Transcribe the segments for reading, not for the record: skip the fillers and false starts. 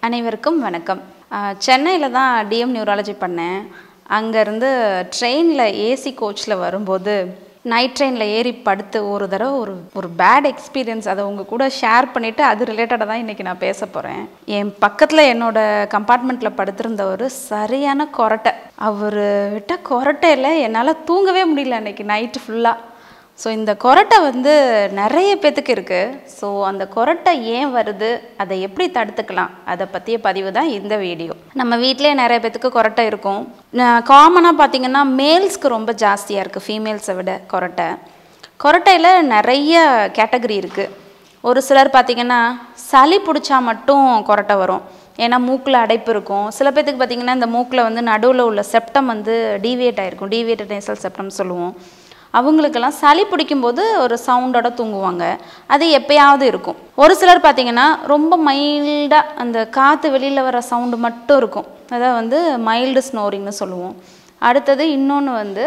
அனைவருக்கும் வணக்கம். சென்னையில் தான் டிஎம் நியூராலஜி பண்ணேன். அங்கேருந்து ட்ரெயினில் ஏசி கோச்சில் வரும்போது நைட் ட்ரெயினில் ஏறி படுத்து ஒரு தடவை ஒரு பேட் எக்ஸ்பீரியன்ஸ் அதை உங்கள் கூட ஷேர் பண்ணிவிட்டு அது ரிலேட்டடாக தான் இன்றைக்கி நான் பேச போகிறேன். என் பக்கத்தில் என்னோடய கம்பார்ட்மெண்ட்டில் படுத்திருந்தவர் சரியான கொரட்டை. அவர் விட்ட கொரட்டையில் என்னால் தூங்கவே முடியல அன்றைக்கி நைட்டு ஃபுல்லாக. ஸோ இந்த கொரட்டை நிறைய பேத்துக்கு இருக்குது. ஸோ அந்த கொரட்டை ஏன் வருது, அதை எப்படி தடுத்துக்கலாம், அதை பற்றிய பதிவு தான் இந்த வீடியோ. நம்ம வீட்டிலே நிறைய பேத்துக்கு கொரட்டை இருக்கும். காமனாக பார்த்திங்கன்னா மேல்ஸ்க்கு ரொம்ப ஜாஸ்தியாக இருக்குது ஃபீமேல்ஸை விட கொரட்டையில் நிறைய கேட்டகரி இருக்குது. ஒரு சிலர் பார்த்திங்கன்னா சளி பிடிச்சா மட்டும் கொரட்டை வரும், ஏன்னா மூக்கில் அடைப்பு இருக்கும். சில பேத்துக்கு பார்த்திங்கன்னா இந்த மூக்கில் நடுவில் உள்ள செப்டம் டீவியேட் ஆகிருக்கும், டீவியேட்டட் நேசல் செப்டம் சொல்லுவோம். அவங்களுக்கெல்லாம் சளி பிடிக்கும்போது ஒரு சவுண்டோட தூங்குவாங்க, அது எப்பயாவது இருக்கும். ஒரு சிலர் பார்த்திங்கன்னா ரொம்ப மைல்டாக அந்த காற்று வெளியில் வர சவுண்டு மட்டும் இருக்கும், அதாவது மைல்டு ஸ்னோரிங்னு சொல்லுவோம். அடுத்தது இன்னொன்று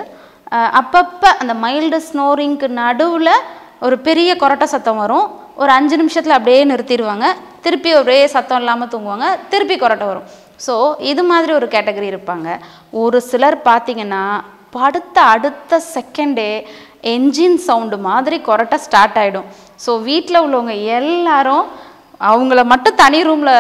அப்பப்போ அந்த மைல்டு ஸ்னோரிங்க்கு நடுவில் ஒரு பெரிய கொரட்டை சத்தம் வரும். ஒரு 5 நிமிஷத்தில் அப்படியே நிறுத்திடுவாங்க, திருப்பி ஒரே சத்தம் இல்லாமல் தூங்குவாங்க, திருப்பி கொரட்டை வரும். ஸோ இது மாதிரி ஒரு கேட்டகரி இருப்பாங்க. ஒரு சிலர் பார்த்திங்கன்னா படுத்த அடுத்த செகண்டே என்ஜின் சவுண்டு மாதிரி கொரட்டை ஸ்டார்ட் ஆகிடும். ஸோ வீட்டில் உள்ளவங்க எல்லாரும் அவங்கள மட்டும் தனி ரூமில்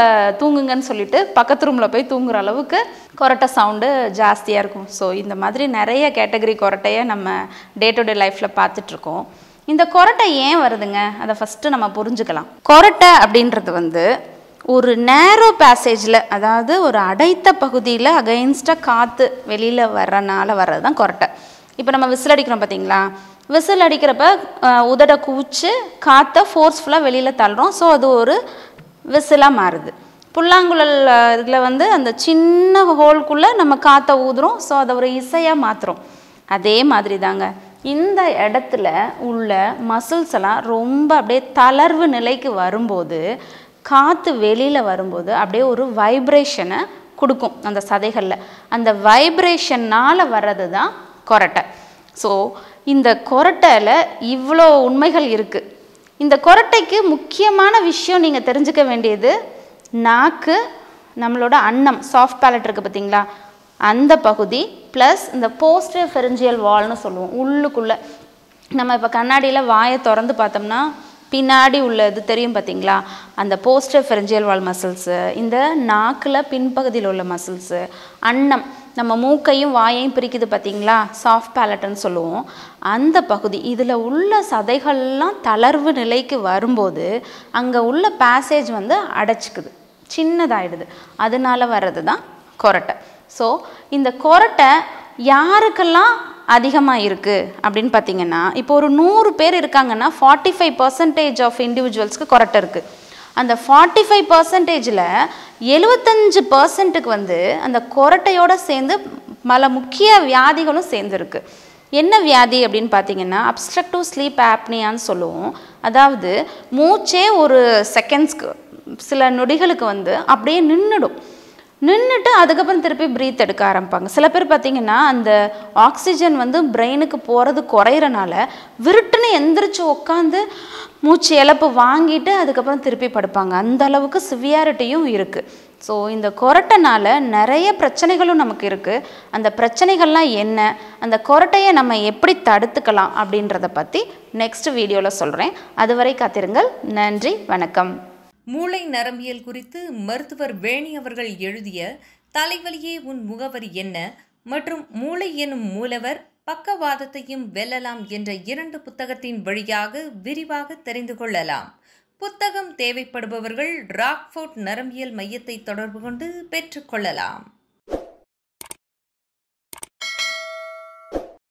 தூங்குங்கன்னு சொல்லிட்டு பக்கத்து ரூமில் போய் தூங்குற அளவுக்கு கொரட்டை சவுண்டு ஜாஸ்தியாக இருக்கும். ஸோ இந்த மாதிரி நிறைய கேட்டகரி கொரட்டையை நம்ம டே டு டே லைஃப்பில் பார்த்துட்ருக்கோம். இந்த கொரட்டை ஏன் வருதுங்க, அதை ஃபஸ்ட்டு நம்ம புரிஞ்சுக்கலாம். கொரட்டை அப்படின்றது ஒரு நேரோ பேசேஜில், அதாவது ஒரு அடைத்த பகுதியில் அகைன்ஸ்டாக காற்று வெளியில் வர்றனால வர்றது தான் கொரட்டை. இப்போ நம்ம விசில் அடிக்கிறோம் பார்த்தீங்களா, விசில் அடிக்கிறப்ப உதட கூச்சு காற்றை ஃபோர்ஸ்ஃபுல்லாக வெளியில் தள்ளுறோம். ஸோ அது ஒரு விசிலாக மாறுது. புல்லாங்குழல் இதில் அந்த சின்ன ஹோல்குள்ளே நம்ம காற்றை ஊதுறோம். ஸோ அதை ஒரு இசையாக மாற்றுறோம். அதே மாதிரி தாங்க இந்த இடத்துல உள்ள மசில்ஸ் எல்லாம் ரொம்ப அப்படியே தளர்வு நிலைக்கு வரும்போது, காற்று வெளியில் வரும்போது அப்படியே ஒரு வைப்ரேஷனை கொடுக்கும் அந்த சதைகளில். அந்த வைப்ரேஷனால் வர்றது தான் கொரட்டை. ஸோ இந்த கொரட்டையில் இவ்வளோ உண்மைகள் இருக்குது. இந்த கொரட்டைக்கு முக்கியமான விஷயம் நீங்கள் தெரிஞ்சுக்க வேண்டியது, நாக்கு, நம்மளோட அன்னம் சாஃப்ட் பேலட் இருக்குது பார்த்திங்களா, அந்த பகுதி ப்ளஸ் இந்த போஸ்டர் ஃபெரிஞ்சியல் வால்னு சொல்லுவோம். உள்ளுக்குள்ளே நம்ம இப்போ கண்ணாடியில் வாயை திறந்து பார்த்தோம்னா பின்னாடி உள்ள இது தெரியும் பார்த்திங்களா, அந்த போஸ்டர் ஃபெரிஞ்சியல் வால் மசில்ஸு, இந்த நாக்கில் பின்பகுதியில் உள்ள மசில்ஸு, அன்னம் நம்ம மூக்கையும் வாயையும் பிரிக்குது பார்த்திங்களா, சாஃப்ட் பேலட்னு சொல்லுவோம். அந்த பகுதி இதில் உள்ள சதைகள்லாம் தளர்வு நிலைக்கு வரும்போது அங்கே உள்ள பேசேஜ் அடைச்சிக்குது, சின்னதாகிடுது. அதனால வர்றது தான் கொரட்டை. ஸோ இந்த கொரட்டை யாருக்கெல்லாம் அதிகமாக இருக்குது அப்படின்னு பார்த்திங்கன்னா, இப்போ ஒரு 100 பேர் இருக்காங்கன்னா 45% ஆஃப் இண்டிவிஜுவல்ஸ்க்கு கொரட்டை இருக்குது. அந்த 45%ல் 75%க்கு அந்த கொரட்டையோடு சேர்ந்து பல முக்கிய வியாதிகளும் சேர்ந்துருக்கு. என்ன வியாதி அப்படின்னு பார்த்திங்கன்னா, அப்ஸ்ட்ரக்டிவ் ஸ்லீப் ஆப்னியான்னு சொல்லுவோம். அதாவது மூச்சே ஒரு செகண்ட்ஸ்க்கு, சில நொடிகளுக்கு அப்படியே நின்றுட்டு அதுக்கப்புறம் திருப்பி ப்ரீத் எடுக்க ஆரம்பிப்பாங்க. சில பேர் பார்த்திங்கன்னா அந்த ஆக்சிஜன் பிரெயினுக்கு போகிறது குறையிறனால விருட்டுன்னு எந்திரிச்சு உட்காந்து மூச்சு இழப்பு வாங்கிட்டு அதுக்கப்புறம் திருப்பி படுப்பாங்க. அந்த அளவுக்கு சிவியாரிட்டியும் இருக்குது. ஸோ இந்த கொரட்டைனால நிறைய பிரச்சனைகளும் நமக்கு இருக்குது. அந்த பிரச்சனைகள்லாம் என்ன, அந்த கொரட்டையை நம்ம எப்படி தடுத்துக்கலாம் அப்படின்றத பற்றி நெக்ஸ்ட் வீடியோவில் சொல்கிறேன். அதுவரை காத்திருங்கள். நன்றி, வணக்கம். மூளை நரம்பியல் குறித்து மருத்துவர் வேணி அவர்கள் எழுதிய தலைவலியே உன் முகவரி என்ன மற்றும் மூளை எனும் மூலவர் பக்கவாதத்தையும் வெல்லலாம் என்ற 2 புத்தகத்தின் வழியாக விரிவாக தெரிந்து கொள்ளலாம். புத்தகம் தேவைப்படுபவர்கள் ராக்ஃபோர்ட் நரம்பியல் மையத்தை தொடர்பு கொண்டு பெற்றுக்கொள்ளலாம்.